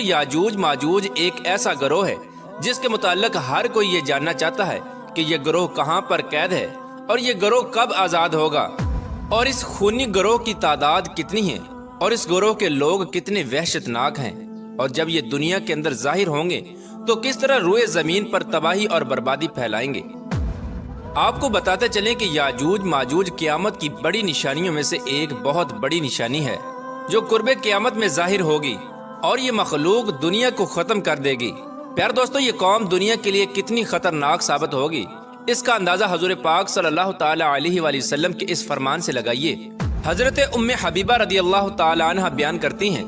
یاجوج ماجوج ایک ایسا گروہ ہے جس کے متعلق ہر کوئی یہ جاننا چاہتا ہے کہ یہ گروہ کہاں پر قید ہے اور یہ گروہ کب آزاد ہوگا، اور اس خونی گروہ کی تعداد کتنی ہے، اور اس گروہ کے لوگ کتنے وحشت ناک ہیں، اور جب یہ دنیا کے اندر ظاہر ہوں گے تو کس طرح روئے زمین پر تباہی اور بربادی پھیلائیں گے۔ آپ کو بتاتے چلیں کہ یاجوج ماجوج قیامت کی بڑی نشانیوں میں سے ایک بہت بڑی نشانی ہے جو قرب قیامت میں ظاہر ہوگی، اور یہ مخلوق دنیا کو ختم کر دے گی۔ پیار دوستو، یہ قوم دنیا کے لیے کتنی خطرناک ثابت ہوگی، اس کا اندازہ حضور پاک صلی اللہ تعالی علیہ وآلہ وسلم کے اس فرمان سے لگائیے۔ حضرت ام حبیبہ رضی اللہ تعالی عنہ بیان کرتی ہیں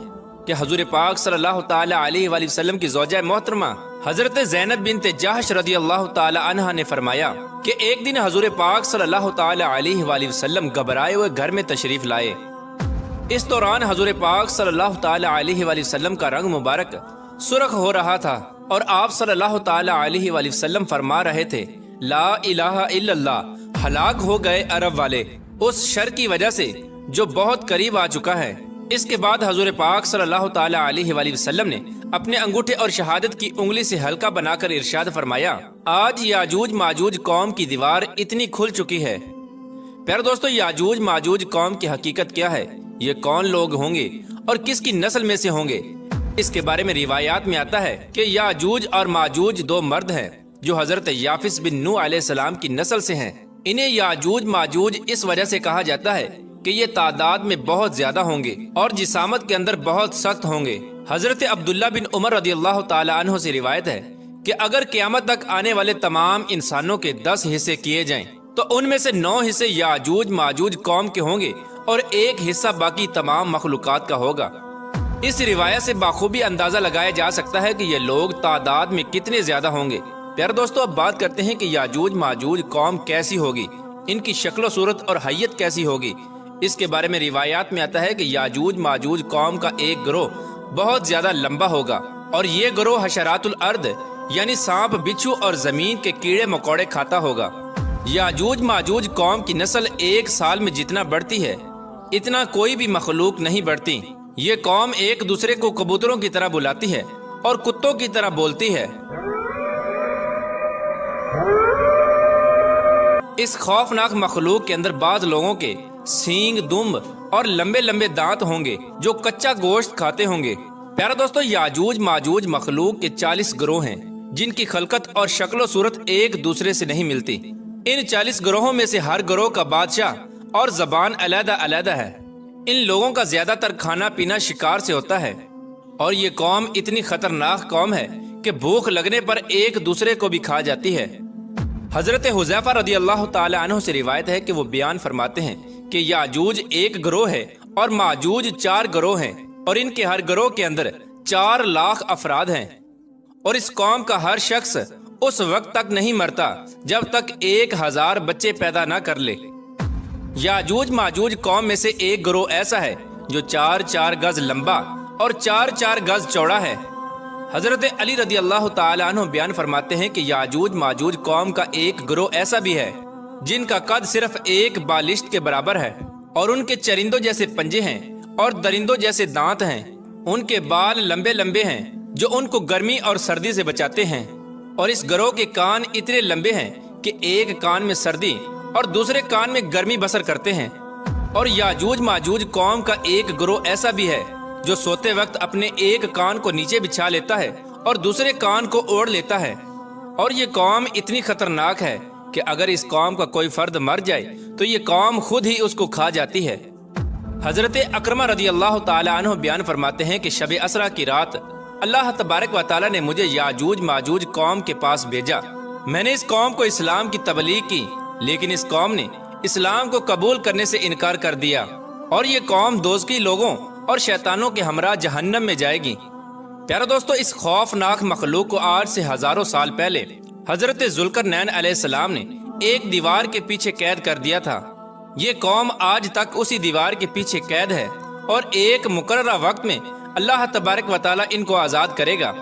کہ حضور پاک صلی اللہ تعالی علیہ وآلہ وسلم کی زوجہ محترمہ حضرت زینب بنت جحش رضی اللہ تعالی عنہ نے فرمایا کہ ایک دن حضور پاک صلی اللہ تعالی علیہ وآلہ وسلم گھبرائے ہوئے گھر میں تشریف لائے۔ اس دوران حضور پاک صلی اللہ تعالی علیہ وآلہ وسلم کا رنگ مبارک سرخ ہو رہا تھا، اور آپ صلی اللہ تعالی علیہ وآلہ وسلم فرما رہے تھے، لا الہ الا اللہ، ہلاک ہو گئے عرب والے اس شر کی وجہ سے جو بہت قریب آ چکا ہے۔ اس کے بعد حضور پاک صلی اللہ تعالی علیہ وآلہ وسلم نے اپنے انگوٹھے اور شہادت کی انگلی سے حلقہ بنا کر ارشاد فرمایا، آج یاجوج ماجوج قوم کی دیوار اتنی کھل چکی ہے۔ پیارے دوستو، یاجوج ماجوج قوم کی حقیقت کیا ہے، یہ کون لوگ ہوں گے اور کس کی نسل میں سے ہوں گے؟ اس کے بارے میں روایات میں آتا ہے کہ یاجوج اور ماجوج دو مرد ہیں جو حضرت یافس بن نوح علیہ السلام کی نسل سے ہیں۔ انہیں یاجوج ماجوج اس وجہ سے کہا جاتا ہے کہ یہ تعداد میں بہت زیادہ ہوں گے اور جسامت کے اندر بہت سخت ہوں گے۔ حضرت عبداللہ بن عمر رضی اللہ تعالی عنہ سے روایت ہے کہ اگر قیامت تک آنے والے تمام انسانوں کے 10 حصے کیے جائیں تو ان میں سے 9 حصے یاجوج ماجوج قوم کے ہوں گے اور 1 حصہ باقی تمام مخلوقات کا ہوگا۔ اس روایت سے بخوبی اندازہ لگایا جا سکتا ہے کہ یہ لوگ تعداد میں کتنے زیادہ ہوں گے۔ پیارے دوستو، اب بات کرتے ہیں کہ یاجوج ماجوج قوم کیسی ہوگی، ان کی شکل و صورت اور حیت کیسی ہوگی۔ اس کے بارے میں روایات میں آتا ہے کہ یاجوج ماجوج قوم کا ایک گروہ بہت زیادہ لمبا ہوگا، اور یہ گروہ حشرات الارض یعنی سانپ، بچھو اور زمین کے کیڑے مکوڑے کھاتا ہوگا۔ یاجوج ماجوج قوم کی نسل 1 سال میں جتنا بڑھتی ہے اتنا کوئی بھی مخلوق نہیں بڑھتی۔ یہ قوم ایک دوسرے کو کبوتروں کی طرح بلاتی ہے اور کتوں کی طرح بولتی ہے۔ اس خوفناک مخلوق کے اندر بعض لوگوں کے سینگ، دمب اور لمبے لمبے دانت ہوں گے جو کچا گوشت کھاتے ہوں گے۔ پیارے دوستو، یاجوج ماجوج مخلوق کے 40 گروہ ہیں جن کی خلقت اور شکل و صورت ایک دوسرے سے نہیں ملتی۔ ان 40 گروہوں میں سے ہر گروہ کا بادشاہ اور زبان علیحدہ علیحدہ ہے۔ ان لوگوں کا زیادہ تر کھانا پینا شکار سے ہوتا ہے، اور یہ قوم اتنی خطرناک قوم ہے کہ بھوک لگنے پر ایک دوسرے کو بھی کھا جاتی ہے۔ حضرت حذیفہ رضی اللہ تعالی عنہ سے روایت ہے کہ وہ بیان فرماتے ہیں کہ یاجوج ایک گروہ ہے اور ماجوج 4 گروہ ہیں، اور ان کے ہر گروہ کے اندر 4 لاکھ افراد ہیں، اور اس قوم کا ہر شخص اس وقت تک نہیں مرتا جب تک 1000 بچے پیدا نہ کر لے۔ یاجوج ماجوج قوم میں سے ایک گروہ ایسا ہے جو 4 گز لمبا اور 4 گز چوڑا ہے۔ حضرت علی رضی اللہ تعالی عنہ بیان فرماتے ہیں کہ یاجوج ماجوج قوم کا ایک گروہ ایسا بھی ہے جن کا قد صرف 1 بالشت کے برابر ہے، اور ان کے چرندوں جیسے پنجے ہیں اور درندوں جیسے دانت ہیں۔ ان کے بال لمبے لمبے ہیں جو ان کو گرمی اور سردی سے بچاتے ہیں، اور اس گروہ کے کان اتنے لمبے ہیں کہ ایک کان میں سردی اور دوسرے کان میں گرمی بسر کرتے ہیں۔ اور یاجوج ماجوج قوم کا ایک گروہ ایسا بھی ہے جو سوتے وقت اپنے ایک کان کو نیچے بچھا لیتا ہے اور دوسرے کان کو اوڑھ لیتا ہے، اور یہ قوم اتنی خطرناک ہے کہ اگر اس قوم کا کوئی فرد مر جائے تو یہ قوم خود ہی اس کو کھا جاتی ہے۔ حضرت اکرمہ رضی اللہ تعالی عنہ بیان فرماتے ہیں کہ شب اسرا کی رات اللہ تبارک و تعالی نے مجھے یاجوج ماجوج قوم کے پاس بھیجا۔ میں نے اس قوم کو اسلام کی تبلیغ کی، لیکن اس قوم نے اسلام کو قبول کرنے سے انکار کر دیا، اور یہ قوم دوزخی لوگوں اور شیطانوں کے ہمراہ جہنم میں جائے گی۔ پیارے دوستو، اس خوفناک مخلوق کو آج سے ہزاروں سال پہلے حضرت ذوالقرنین علیہ السلام نے ایک دیوار کے پیچھے قید کر دیا تھا۔ یہ قوم آج تک اسی دیوار کے پیچھے قید ہے، اور ایک مقررہ وقت میں اللہ تبارک و تعالی ان کو آزاد کرے گا۔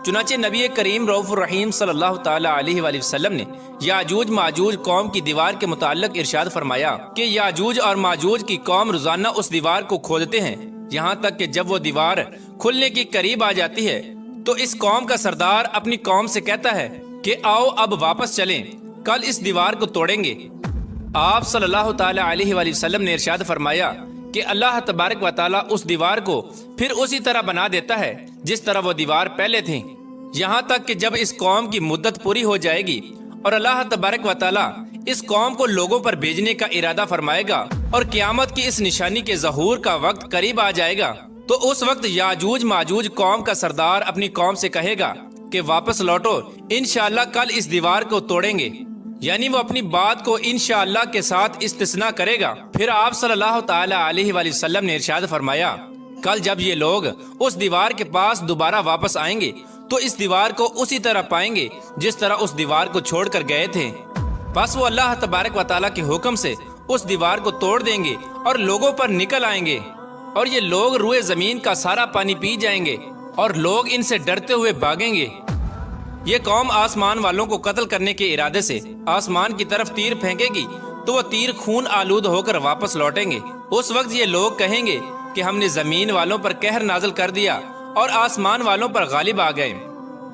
چنانچہ نبی کریم رؤوف الرحیم صلی اللہ تعالی علیہ وآلہ وسلم نے یاجوج ماجوج قوم کی دیوار کے متعلق ارشاد فرمایا کہ یاجوج اور ماجوج کی قوم روزانہ اس دیوار کو کھودتے ہیں یہاں تک کہ جب وہ دیوار کھلنے کی قریب آ جاتی ہے تو اس قوم کا سردار اپنی قوم سے کہتا ہے کہ آؤ اب واپس چلیں، کل اس دیوار کو توڑیں گے۔ آپ صلی اللہ تعالی علیہ وآلہ وسلم نے ارشاد فرمایا کہ اللہ تبارک و تعالی اس دیوار کو پھر اسی طرح بنا دیتا ہے جس طرح وہ دیوار پہلے تھی، یہاں تک کہ جب اس قوم کی مدت پوری ہو جائے گی اور اللہ تبارک و تعالی اس قوم کو لوگوں پر بھیجنے کا ارادہ فرمائے گا اور قیامت کی اس نشانی کے ظہور کا وقت قریب آ جائے گا، تو اس وقت یاجوج ماجوج قوم کا سردار اپنی قوم سے کہے گا کہ واپس لوٹو، انشاءاللہ کل اس دیوار کو توڑیں گے، یعنی وہ اپنی بات کو انشاءاللہ کے ساتھ استثناء کرے گا۔ پھر آپ صلی اللہ تعالی علیہ وآلہ وسلم نے ارشاد فرمایا کل جب یہ لوگ اس دیوار کے پاس دوبارہ واپس آئیں گے تو اس دیوار کو اسی طرح پائیں گے جس طرح اس دیوار کو چھوڑ کر گئے تھے، بس وہ اللہ تبارک و تعالیٰ کے حکم سے اس دیوار کو توڑ دیں گے اور لوگوں پر نکل آئیں گے، اور یہ لوگ روئے زمین کا سارا پانی پی جائیں گے اور لوگ ان سے ڈرتے ہوئے بھاگیں گے۔ یہ قوم آسمان والوں کو قتل کرنے کے ارادے سے آسمان کی طرف تیر پھینکے گی تو وہ تیر خون آلود ہو کر واپس لوٹیں گے۔ اس وقت یہ لوگ کہیں گے کہ ہم نے زمین والوں پر قہر نازل کر دیا اور آسمان والوں پر غالب آ گئے۔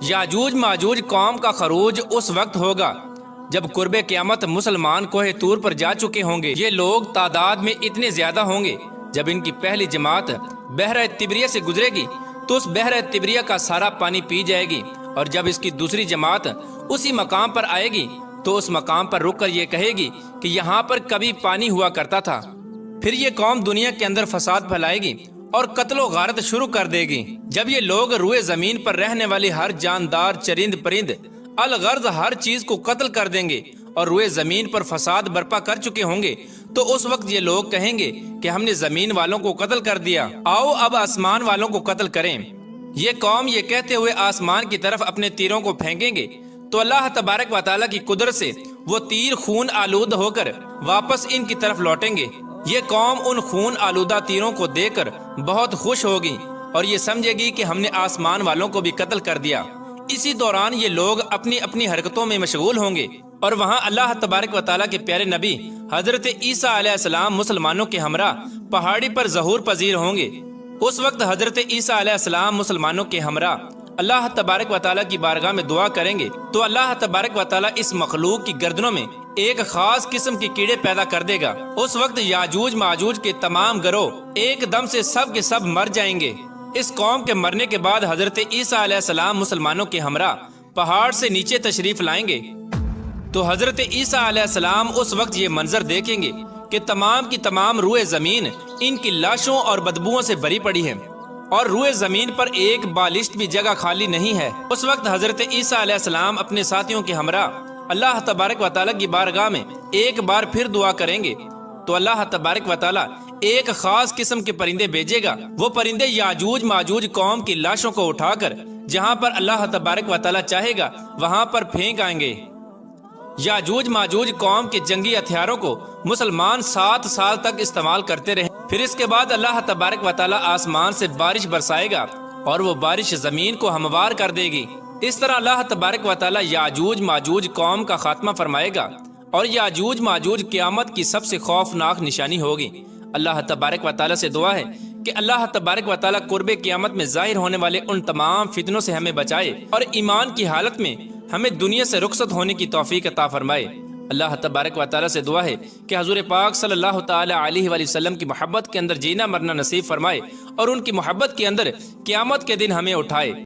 یاجوج ماجوج قوم کا خروج اس وقت ہوگا جب قرب قیامت مسلمان کوہ طور پر جا چکے ہوں گے۔ یہ لوگ تعداد میں اتنے زیادہ ہوں گے، جب ان کی پہلی جماعت بحر تبریہ سے گزرے گی تو اس بحر تبریہ کا سارا پانی پی جائے گی، اور جب اس کی دوسری جماعت اسی مقام پر آئے گی تو اس مقام پر رک کر یہ کہے گی کہ یہاں پر کبھی پانی ہوا کرتا تھا۔ پھر یہ قوم دنیا کے اندر فساد پھیلائے گی اور قتل و غارت شروع کر دے گی۔ جب یہ لوگ روئے زمین پر رہنے والی ہر جاندار چرند پرند الغرض ہر چیز کو قتل کر دیں گے اور روئے زمین پر فساد برپا کر چکے ہوں گے، تو اس وقت یہ لوگ کہیں گے کہ ہم نے زمین والوں کو قتل کر دیا، آؤ اب آسمان والوں کو قتل کریں۔ یہ قوم یہ کہتے ہوئے آسمان کی طرف اپنے تیروں کو پھینکیں گے تو اللہ تبارک و تعالیٰ کی قدرت سے وہ تیر خون آلود ہو کر واپس ان کی طرف لوٹیں گے۔ یہ قوم ان خون آلودہ تیروں کو دیکھ کر بہت خوش ہوگی اور یہ سمجھے گی کہ ہم نے آسمان والوں کو بھی قتل کر دیا۔ اسی دوران یہ لوگ اپنی اپنی حرکتوں میں مشغول ہوں گے اور وہاں اللہ تبارک و تعالیٰ کے پیارے نبی حضرت عیسیٰ علیہ السلام مسلمانوں کے ہمراہ پہاڑی پر ظہور پذیر ہوں گے۔ اس وقت حضرت عیسیٰ علیہ السلام مسلمانوں کے ہمراہ اللہ تبارک و تعالیٰ کی بارگاہ میں دعا کریں گے تو اللہ تبارک و تعالیٰ اس مخلوق کی گردنوں میں ایک خاص قسم کے کیڑے پیدا کر دے گا۔ اس وقت یاجوج ماجوج کے تمام گروہ ایک دم سے سب کے سب مر جائیں گے۔ اس قوم کے مرنے کے بعد حضرت عیسیٰ علیہ السلام مسلمانوں کے ہمراہ پہاڑ سے نیچے تشریف لائیں گے تو حضرت عیسیٰ علیہ السلام اس وقت یہ منظر دیکھیں گے کہ تمام کی تمام روئے زمین ان کی لاشوں اور بدبوؤں سے بھری پڑی ہے اور روئے زمین پر ایک بالشت بھی جگہ خالی نہیں ہے۔ اس وقت حضرت عیسیٰ علیہ السلام اپنے ساتھیوں کے ہمراہ اللہ تبارک و تعالیٰ کی بارگاہ میں ایک بار پھر دعا کریں گے تو اللہ تبارک و تعالیٰ ایک خاص قسم کے پرندے بھیجے گا۔ وہ پرندے یاجوج ماجوج قوم کی لاشوں کو اٹھا کر جہاں پر اللہ تبارک و تعالیٰ چاہے گا وہاں پر پھینک آئیں گے۔ یاجوج ماجوج قوم کے جنگی ہتھیاروں کو مسلمان 7 سال تک استعمال کرتے رہے، پھر اس کے بعد اللہ تبارک و تعالیٰ آسمان سے بارش برسائے گا اور وہ بارش زمین کو ہموار کر دے گی۔ اس طرح اللہ تبارک و تعالیٰ یاجوج ماجوج قوم کا خاتمہ فرمائے گا اور یاجوج ماجوج قیامت کی سب سے خوفناک نشانی ہوگی۔ اللہ تبارک و تعالیٰ سے دعا ہے کہ اللہ تبارک و تعالیٰ قرب قیامت میں ظاہر ہونے والے ان تمام فتنوں سے ہمیں بچائے اور ایمان کی حالت میں ہمیں دنیا سے رخصت ہونے کی توفیق عطا فرمائے۔ اللہ تبارک و تعالیٰ سے دعا ہے کہ حضور پاک صلی اللہ تعالی علیہ وآلہ وسلم کی محبت کے اندر جینا مرنا نصیب فرمائے اور ان کی محبت کے اندر قیامت کے دن ہمیں اٹھائے۔